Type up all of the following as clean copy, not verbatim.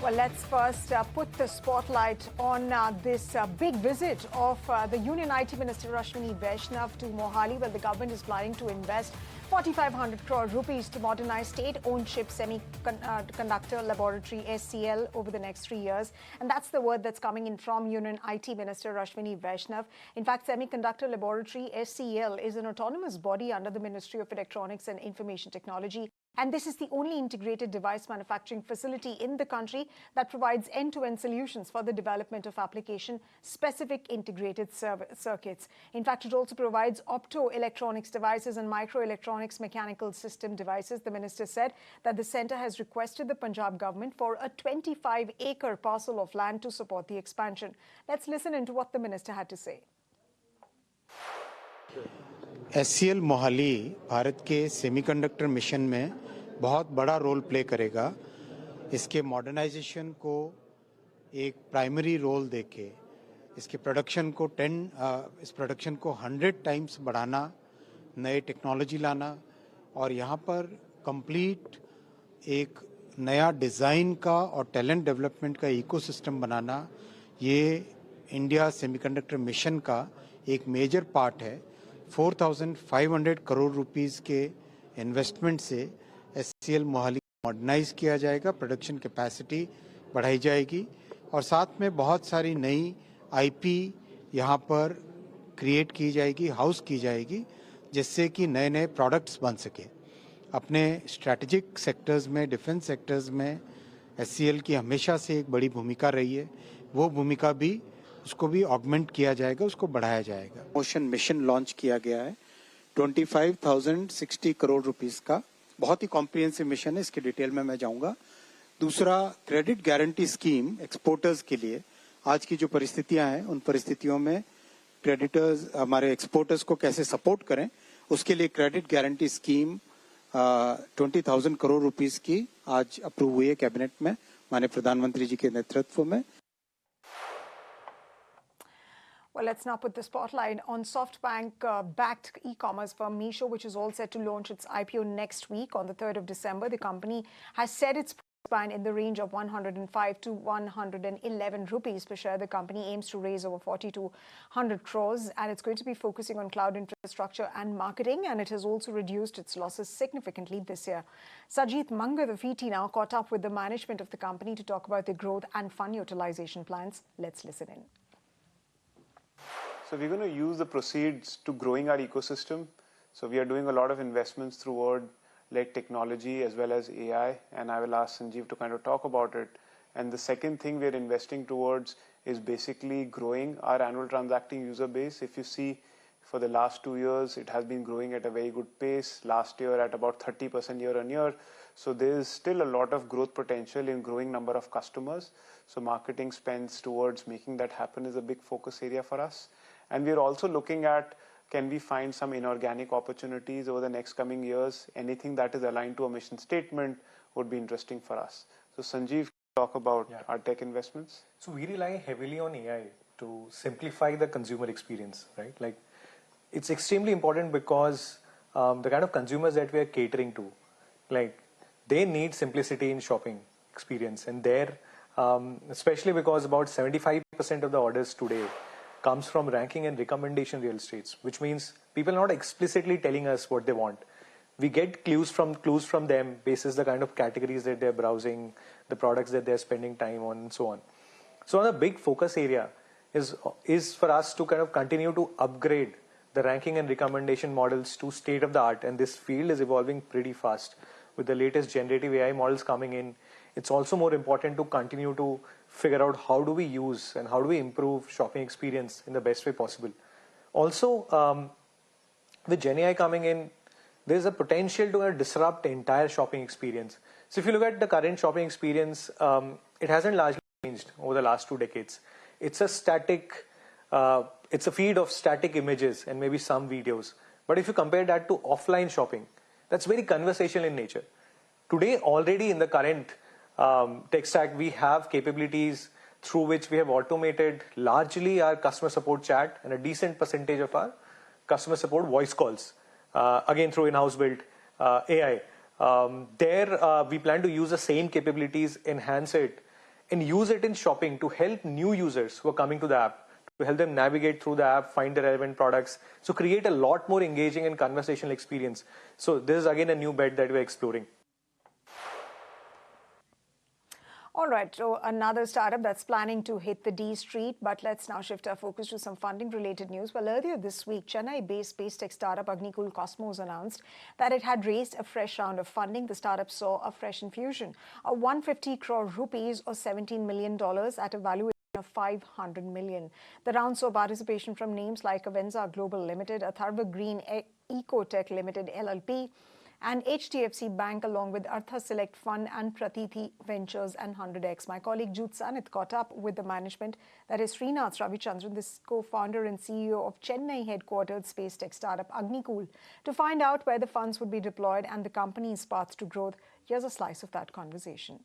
Well, let's first put the spotlight on this big visit of the Union IT Minister Ashwini Vaishnaw to Mohali, where the government is planning to invest 4,500 crore rupees to modernize state-owned chip semiconductor laboratory SCL over the next 3 years. And that's the word that's coming in from Union IT Minister Ashwini Vaishnaw. In fact, Semiconductor Laboratory SCL is an autonomous body under the Ministry of Electronics and Information Technology. And this is the only integrated device manufacturing facility in the country that provides end-to-end solutions for the development of application-specific integrated circuits. In fact, it also provides optoelectronics devices and microelectronics mechanical system devices. The minister said that the centre has requested the Punjab government for a 25-acre parcel of land to support the expansion. Let's listen into what the minister had to say. SCL Mohali Bharat के semiconductor mission में बहुत बड़ा role play करेगा। इसके modernisation को एक primary role देके इसके प्रोडक्शन को 100 टाइम्स बढ़ाना, नए टेक्नोलॉजी लाना और यहाँ पर कंप्लीट एक नया डिज़ाइन का और टैलेंट डेवलपमेंट का इकोसिस्टम बनाना, ये इंडिया सेमीकंडक्टर मिशन का एक मेजर पार्ट है। 4,500 करोड़ रुपीस के इन्वेस्टमेंट से SCL मोहाली मॉडर्नाइज किया जाएगा, प्रोडक्शन कैपेसिटी बढ़ाई जाएगी और साथ में बहुत सारी नई IP यहाँ पर क्रिएट की जाएगी, हाउस की जाएगी, जिससे कि नए नए प्रोडक्ट्स बन सके। अपने स्ट्रैटेजिक सेक्टर्स में, डिफेंस सेक्टर्स में SCL की हमेशा से एक बड़ी भूमिका रही है। वो भूमिका भी उसको भी ऑगमेंट किया जाएगा, उसको बढ़ाया जाएगा। मोशन मिशन लॉन्च किया गया है 25,060 करोड़ रुपीस का, बहुत ही कॉम्प्रिहेंसिव मिशन है, इसके डिटेल में मैं जाऊंगा। दूसरा, क्रेडिट गारंटी स्कीम एक्सपोर्टर्स के लिए। आज की जो परिस्थितियां हैं, उन परिस्थितियों में क्रेडिटर्स हमारे एक्सपोर्टर्स को कैसे सपोर्ट करें, उसके लिए credit guarantee scheme 20,000 crore rupees की आज अप्रूव हुई है कैबिनेट में, माननीय प्रधानमंत्री जी के नेतृत्व में। Well, let's now put the spotlight on SoftBank-backed e-commerce firm Meesho, which is all set to launch its IPO next week on the 3rd of December. The company has set its price in the range of 105 to 111 rupees per share. The company aims to raise over 4,200 crores, and it's going to be focusing on cloud infrastructure and marketing, and it has also reduced its losses significantly this year. Sajit Manga, the VT, now caught up with the management of the company to talk about the growth and fund utilization plans. Let's listen in. So we're going to use the proceeds to growing our ecosystem. So we are doing a lot of investments toward like technology as well as AI, and I will ask Sanjeev to kind of talk about it. And the second thing we're investing towards is basically growing our annual transacting user base. If you see, for the last 2 years, it has been growing at a very good pace. Last year at about 30% year on year. So there's still a lot of growth potential in growing number of customers. So marketing spends towards making that happen is a big focus area for us. And we're also looking at, can we find some inorganic opportunities over the next coming years? Anything that is aligned to a mission statement would be interesting for us. So Sanjeev, talk about our tech investments. So we rely heavily on AI to simplify the consumer experience, right? Like, it's extremely important because the kind of consumers that we are catering to, like, they need simplicity in shopping experience, and there, especially because about 75% of the orders today comes from ranking and recommendation real estates, which means people are not explicitly telling us what they want. We get clues from them basis the kind of categories that they're browsing, the products that they're spending time on, and so on. So a big focus area is for us to kind of continue to upgrade the ranking and recommendation models to state of the art, and this field is evolving pretty fast with the latest generative AI models coming in. It's also more important to continue to figure out how do we use and how do we improve shopping experience in the best way possible. Also, with Gen AI coming in, there's a potential to disrupt the entire shopping experience. So if you look at the current shopping experience, it hasn't largely changed over the last 2 decades. It's a static, it's a feed of static images and maybe some videos. But if you compare that to offline shopping, that's very conversational in nature. Today, already in the current tech stack, we have capabilities through which we have automated largely our customer support chat and a decent percentage of our customer support voice calls, again through in-house built AI. We plan to use the same capabilities, enhance it, and use it in shopping to help new users who are coming to the app, to help them navigate through the app, find the relevant products. So create a lot more engaging and conversational experience. So this is again a new bet that we're exploring. All right, so another startup that's planning to hit the D street, but let's now shift our focus to some funding-related news. Well, earlier this week, Chennai-based space tech startup Agnikul Cosmos announced that it had raised a fresh round of funding. The startup saw a fresh infusion of 150 crore rupees or $17 million at a valuation of 500 million. The round saw participation from names like Avenza Global Limited, Atharva Green Ecotech Limited LLP, and HDFC Bank, along with Artha Select Fund and Pratithi Ventures and 100X. My colleague Jut Sanith caught up with the management, that is Srinath Ravichandran, the co-founder and CEO of Chennai-headquartered space tech startup Agnikul, to find out where the funds would be deployed and the company's path to growth. Here's a slice of that conversation.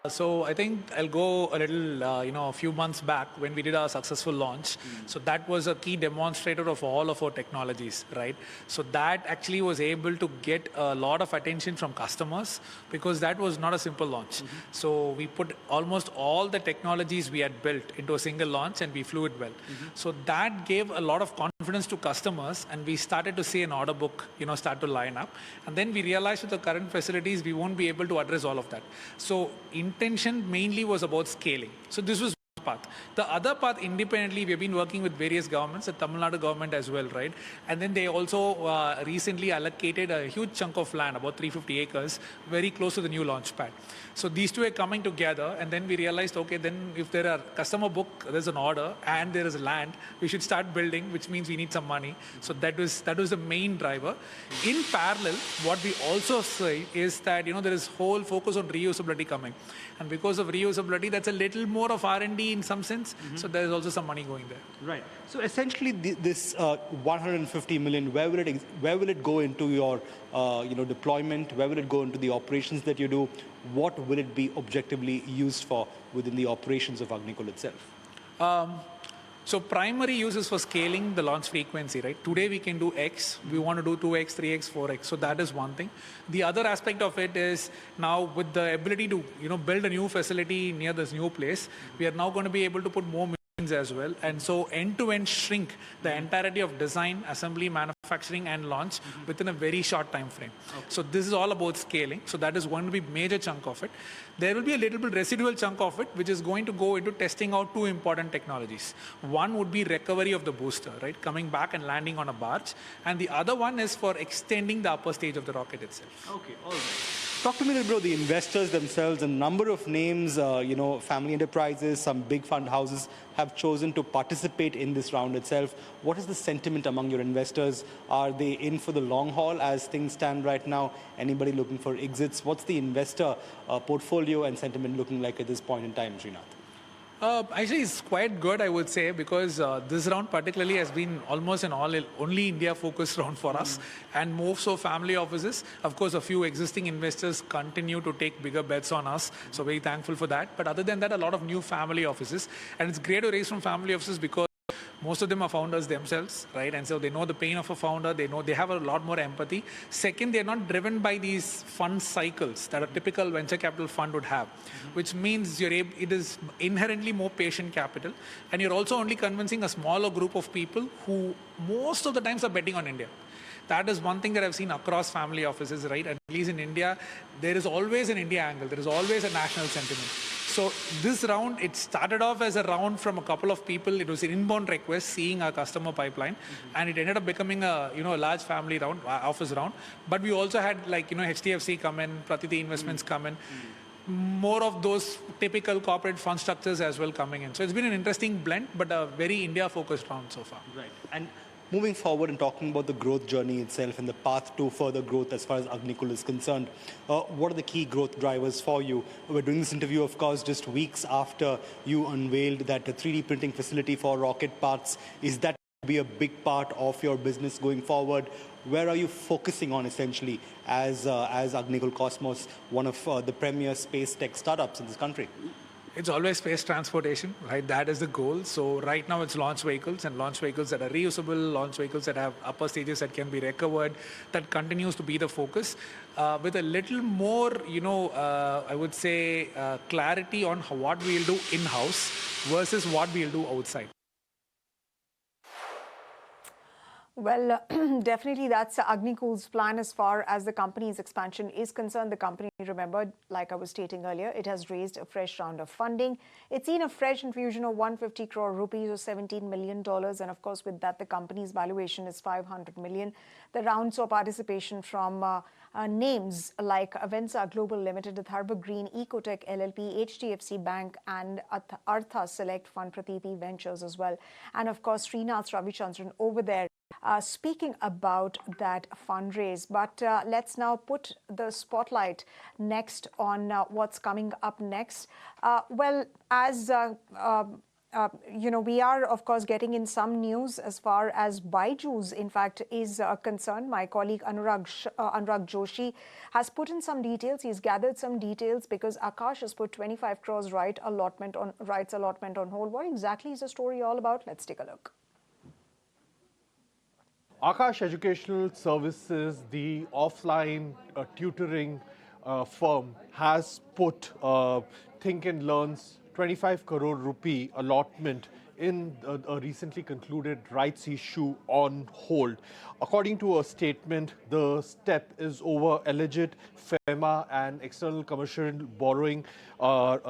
So I think I'll go a little, a few months back when we did our successful launch. So that was a key demonstrator of all of our technologies, right? So that actually was able to get a lot of attention from customers because that was not a simple launch. So we put almost all the technologies we had built into a single launch and we flew it well. So that gave a lot of confidence to customers and we started to see an order book, start to line up. And then we realized with the current facilities, we won't be able to address all of that. So intention mainly was about scaling. So this was one path. The other path, independently, we have been working with various governments, the Tamil Nadu government as well, right? And then they also recently allocated a huge chunk of land, about 350 acres, very close to the new launch pad. So these two are coming together, and then we realized, okay, then if there are customer book, there's an order, and there is land, we should start building, which means we need some money. So that was the main driver. In parallel, what we also say is that there is whole focus on reusability coming, and because of reusability, that's a little more of R&D in some sense. So there is also some money going there. Right. So essentially, this 150 million, where will it go into your deployment? Where will it go into the operations that you do? What will it be objectively used for within the operations of Agnikul itself? So primary use is for scaling the launch frequency, right? Today we can do X, we want to do 2X, 3X, 4X. So that is one thing. The other aspect of it is now with the ability to, build a new facility near this new place, we are now going to be able to put more machines as well. And so end-to-end shrink the entirety of design, assembly, manufacturing and launch within a very short time frame. Okay. So this is all about scaling. So that is going to be major chunk of it. There will be a little bit residual chunk of it, which is going to go into testing out two important technologies. One would be recovery of the booster, right? Coming back and landing on a barge. And the other one is for extending the upper stage of the rocket itself. Okay, all right. Talk to me a little bit about the investors themselves. A number of names, family enterprises, some big fund houses have chosen to participate in this round itself. What is the sentiment among your investors? Are they in for the long haul as things stand right now? Anybody looking for exits? What's the investor portfolio and sentiment looking like at this point in time, Srinath? Actually, it's quite good, I would say, because this round particularly has been almost an only India-focused round for us, and more so family offices. Of course, a few existing investors continue to take bigger bets on us, so very thankful for that. But other than that, a lot of new family offices, and it's great to raise from family offices because most of them are founders themselves, right? And so they know the pain of a founder. They know they have a lot more empathy. Second, they're not driven by these fund cycles that a typical venture capital fund would have, which means it is inherently more patient capital. And you're also only convincing a smaller group of people who most of the times are betting on India. That is one thing that I've seen across family offices, right? At least in India, there is always an India angle. There is always a national sentiment. So this round, it started off as a round from a couple of people. It was an inbound request, seeing our customer pipeline, and it ended up becoming a large family round, office round. But we also had HDFC come in, Pratithi Investments come in. More of those typical corporate fund structures as well coming in. So it's been an interesting blend, but a very India-focused round so far. Right. And moving forward and talking about the growth journey itself and the path to further growth as far as Agnikul is concerned, what are the key growth drivers for you? We're doing this interview, of course, just weeks after you unveiled that 3D printing facility for rocket parts. Is that going to be a big part of your business going forward? Where are you focusing on essentially as Agnikul Cosmos, one of the premier space tech startups in this country? It's always space transportation, right? That is the goal. So right now it's launch vehicles and launch vehicles that are reusable, launch vehicles that have upper stages that can be recovered. That continues to be the focus. With a little more, I would say clarity on what we'll do in-house versus what we'll do outside. Well, definitely that's Agnikul's plan as far as the company's expansion is concerned. The company, remember, like I was stating earlier, it has raised a fresh round of funding. It's seen a fresh infusion of 150 crore rupees or $17 million. And of course, with that, the company's valuation is 500 million. The round saw participation from names like Avenza Global Limited, Atharva Green, Ecotech LLP, HDFC Bank, and Artha Select Fund Pratiti Ventures as well. And of course, Srinath Ravichandran over there. Speaking about that fundraise, but let's now put the spotlight next on what's coming up next. Well, as we are, of course, getting in some news as far as Byjus, in fact, is concerned. My colleague Anurag Joshi has put in some details. He's gathered some details because Aakash has put 25 crores rights allotment on hold. What exactly is the story all about? Let's take a look. Aakash Educational Services, the offline tutoring firm, has put Think and Learn's 25 crore rupee allotment in a recently concluded rights issue on hold. According to a statement, the step is over alleged FEMA and external commercial borrowing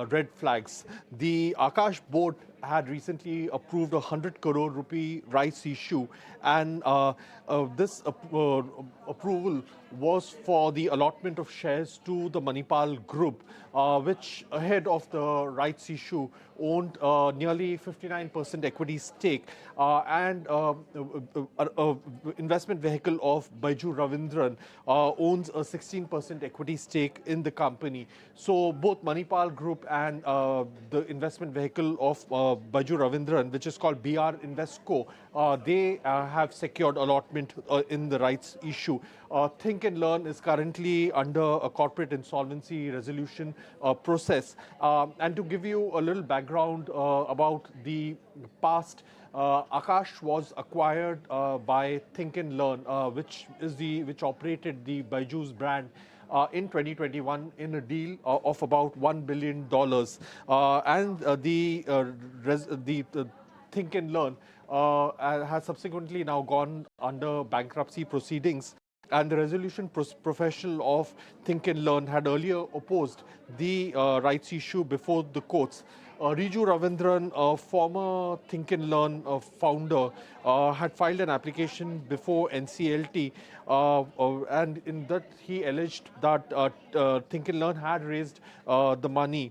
red flags. The Aakash board had recently approved a 100 crore rupee rights issue, and this approval was for the allotment of shares to the Manipal Group, which ahead of the rights issue owned nearly 59% equity stake, and investment vehicle of Byjus Ravindran owns a 16% equity stake in the company. So both Manipal Group and the investment vehicle of Byjus Ravindran, which is called BR Investco, they have secured allotment in the rights issue. Think and Learn is currently under a corporate insolvency resolution process. And to give you a little background about the past, Aakash was acquired by Think and Learn, which operated the Byjus brand in 2021 in a deal of about $1 billion. And the Think and Learn has subsequently now gone under bankruptcy proceedings. And the resolution professional of Think and Learn had earlier opposed the rights issue before the courts. Riju Ravindran, a former Think and Learn founder, had filed an application before NCLT, and in that he alleged that Think and Learn had raised the money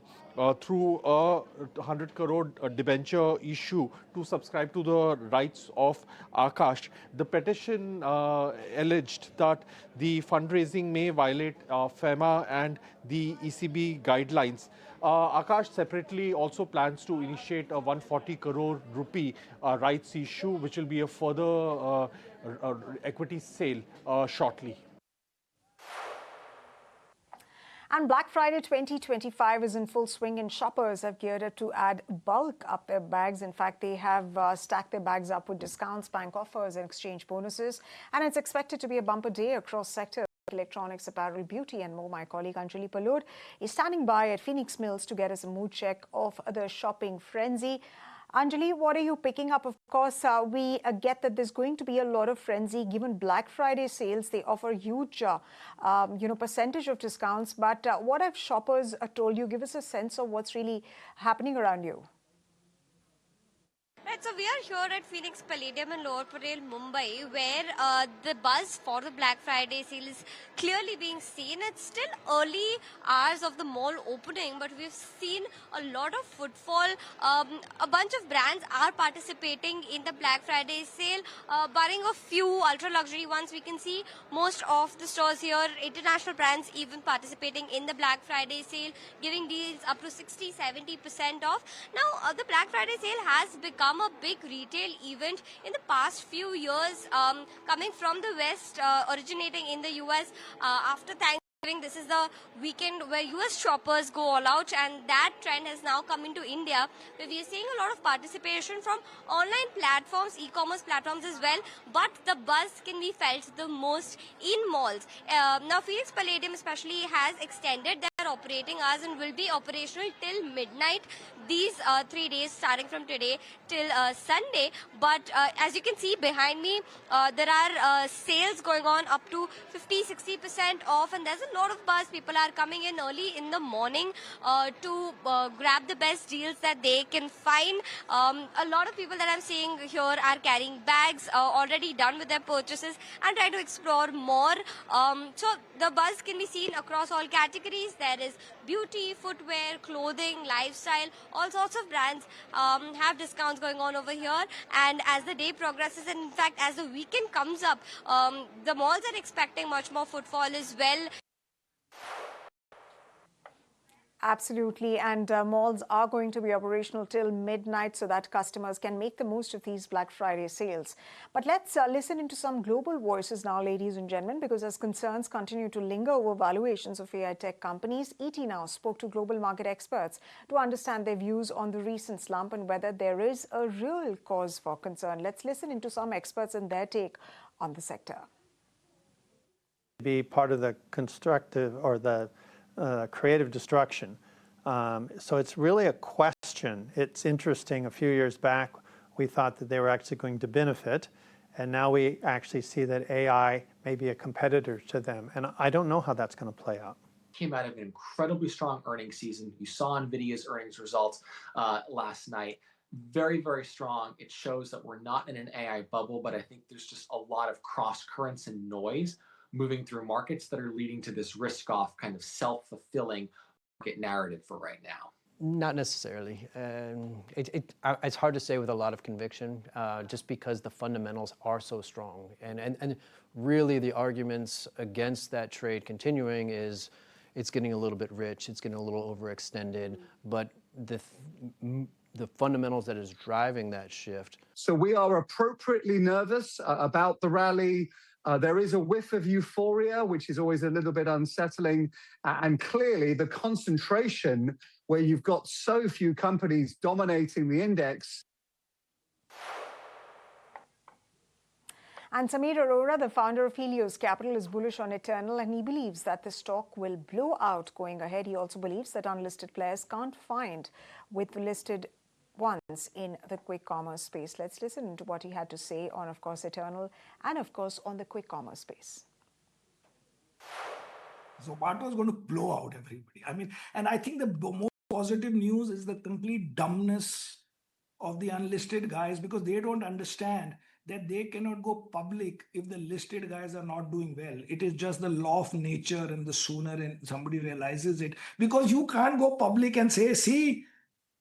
through a 100 crore debenture issue to subscribe to the rights of Aakash. The petition alleged that the fundraising may violate FEMA and the ECB guidelines. Aakash separately also plans to initiate a 140 crore rupee rights issue, which will be a further equity sale shortly. And Black Friday 2025 is in full swing, and shoppers have geared up to add bulk up their bags. In fact, they have stacked their bags up with discounts, bank offers, and exchange bonuses. And it's expected to be a bumper day across sectors: electronics, apparel, beauty, and more. My colleague Anjali Palod is standing by at Phoenix Mills to get us a mood check of the shopping frenzy. Anjali, what are you picking up? Of course, we get that there's going to be a lot of frenzy given Black Friday sales. They offer huge, percentage of discounts. But what have shoppers told you? Give us a sense of what's really happening around you. Right, so we are here at Phoenix Palladium in Lower Parel, Mumbai, where the buzz for the Black Friday sale is clearly being seen. It's still early hours of the mall opening, but we've seen a lot of footfall. A bunch of brands are participating in the Black Friday sale, barring a few ultra-luxury ones. We can see most of the stores here, international brands even participating in the Black Friday sale, giving deals up to 60-70% off. Now, the Black Friday sale has become a big retail event in the past few years, coming from the West, originating in the US after This is the weekend where US shoppers go all out, and that trend has now come into India, where we are seeing a lot of participation from online platforms, e-commerce platforms as well, but the buzz can be felt the most in malls. Now Phoenix Palladium especially has extended their operating hours and will be operational till midnight these 3 days, starting from today till Sunday. But as you can see behind me, there are sales going on up to 50-60% off, and there's a lot of buzz. People are coming in early in the morning to grab the best deals that they can find. A lot of people that I'm seeing here are carrying bags, already done with their purchases, and trying to explore more. So the buzz can be seen across all categories. There is beauty, footwear, clothing, lifestyle, all sorts of brands have discounts going on over here. And as the day progresses, and in fact as the weekend comes up, the malls are expecting much more footfall as well. Absolutely, and malls are going to be operational till midnight so that customers can make the most of these Black Friday sales. But let's listen into some global voices now, ladies and gentlemen, because as concerns continue to linger over valuations of AI tech companies, ET now spoke to global market experts to understand their views on the recent slump and whether there is a real cause for concern. Let's listen into some experts and their take on the sector. Be part of the constructive or the creative destruction. So it's really a question. It's interesting, a few years back, we thought that they were actually going to benefit, and now we actually see that AI may be a competitor to them. And I don't know how that's going to play out. Came out of an incredibly strong earnings season. You saw NVIDIA's earnings results last night. Very, very strong. It shows that we're not in an AI bubble, but I think there's just a lot of cross currents and noise moving through markets that are leading to this risk-off kind of self-fulfilling market narrative for right now. Not necessarily. It's hard to say with a lot of conviction, just because the fundamentals are so strong. And really the arguments against that trade continuing is it's getting a little bit rich, it's getting a little overextended, but the fundamentals that is driving that shift. So we are appropriately nervous about the rally. There is a whiff of euphoria, which is always a little bit unsettling. And clearly the concentration where you've got so few companies dominating the index. And Sameer Arora, the founder of Helios Capital, is bullish on Eternal, and he believes that the stock will blow out going ahead. He also believes that unlisted players can't find with listed ones in the quick commerce space. Let's listen to what he had to say on, of course, Eternal and, of course, on the quick commerce space. Zomato is going to blow out everybody. I mean, and I think the most positive news is the complete dumbness of the unlisted guys, because they don't understand that they cannot go public if the listed guys are not doing well. It is just the law of nature, and the sooner somebody realizes it, because you can't go public and say, see,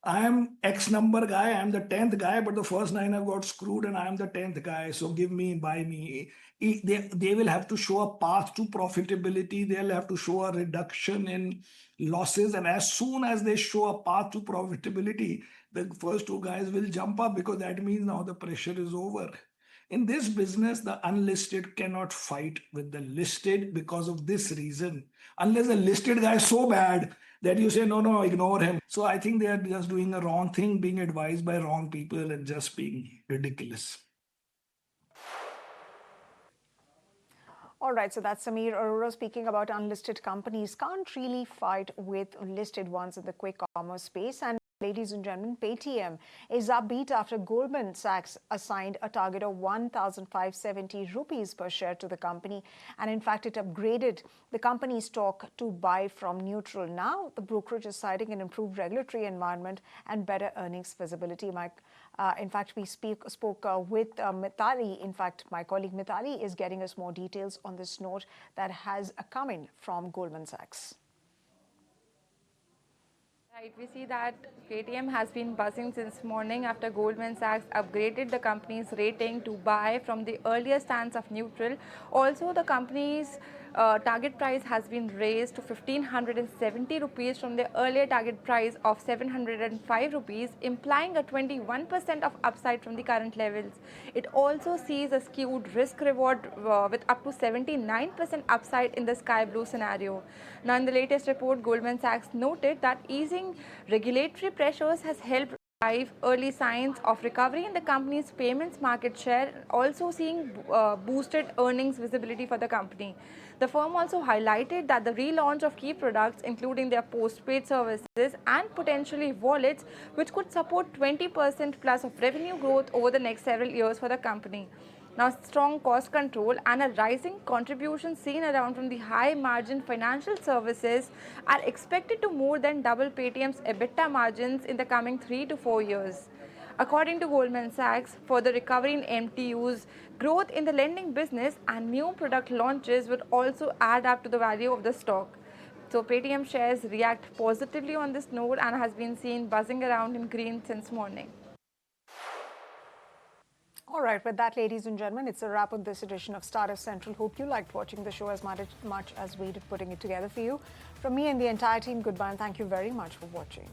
I am X number guy, I am the 10th guy, but the first 9 have got screwed and I am the 10th guy, so give me, buy me. They will have to show a path to profitability. They'll have to show a reduction in losses. And as soon as they show a path to profitability, the first 2 guys will jump up, because that means now the pressure is over. In this business, the unlisted cannot fight with the listed because of this reason. Unless the listed guy is so bad that you say, no, ignore him. So I think they are just doing a wrong thing, being advised by wrong people and just being ridiculous. All right, so that's Sameer Arora speaking about unlisted companies can't really fight with listed ones in the quick commerce space. And ladies and gentlemen, Paytm is upbeat after Goldman Sachs assigned a target of 1,570 rupees per share to the company. And in fact, it upgraded the company's stock to buy from neutral. Now, the brokerage is citing an improved regulatory environment and better earnings visibility. In fact, we spoke with Mithali. In fact, my colleague Mithali is getting us more details on this note that has come in from Goldman Sachs. Right, we see that Paytm has been buzzing since morning after Goldman Sachs upgraded the company's rating to buy from the earlier stance of neutral. Also, the company's target price has been raised to 1570 rupees from the earlier target price of 705 rupees, implying a 21% of upside from the current levels. It also sees a skewed risk reward with up to 79% upside in the sky blue scenario. Now, in the latest report, Goldman Sachs noted that easing regulatory pressures has helped drive early signs of recovery in the company's payments market share, also seeing boosted earnings visibility for the company. The firm also highlighted that the relaunch of key products, including their postpaid services and potentially wallets, which could support 20% plus of revenue growth over the next several years for the company. Now, strong cost control and a rising contribution seen around from the high margin financial services are expected to more than double Paytm's EBITDA margins in the coming 3 to 4 years. According to Goldman Sachs, further recovery in MTUs, growth in the lending business and new product launches would also add up to the value of the stock. So Paytm shares react positively on this note and has been seen buzzing around in green since morning. All right, with that, ladies and gentlemen, it's a wrap on this edition of Startup Central. Hope you liked watching the show as much as we did putting it together for you. From me and the entire team, goodbye and thank you very much for watching.